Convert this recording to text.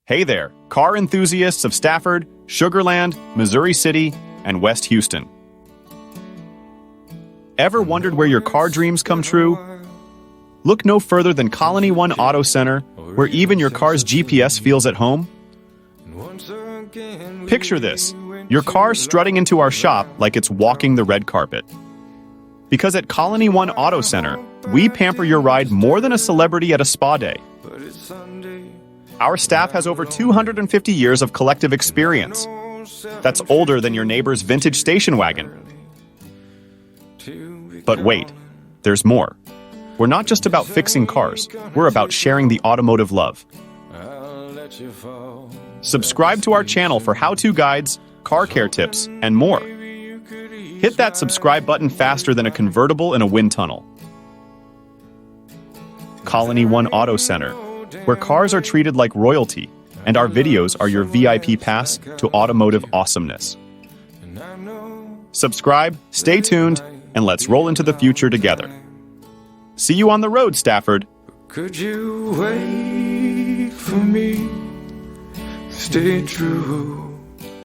Hey there, car enthusiasts of Stafford, Sugar Land, Missouri City, and West Houston. Ever wondered where your car dreams come true? Look no further than Colony One Auto Center, where even your car's GPS feels at home. Picture this, your car strutting into our shop like it's walking the red carpet. Because at Colony One Auto Center, we pamper your ride more than a celebrity at a spa day. Our staff has over 250 years of collective experience. That's older than your neighbor's vintage station wagon. But wait, there's more. We're not just about fixing cars, we're about sharing the automotive love. Subscribe to our channel for how-to guides, car care tips, and more. Hit that subscribe button faster than a convertible in a wind tunnel. Colony One Auto Center, where cars are treated like royalty, and our videos are your VIP pass to automotive awesomeness. Subscribe, stay tuned, and let's roll into the future together. See you on the road, Stafford. Could you wait for me? Stay true.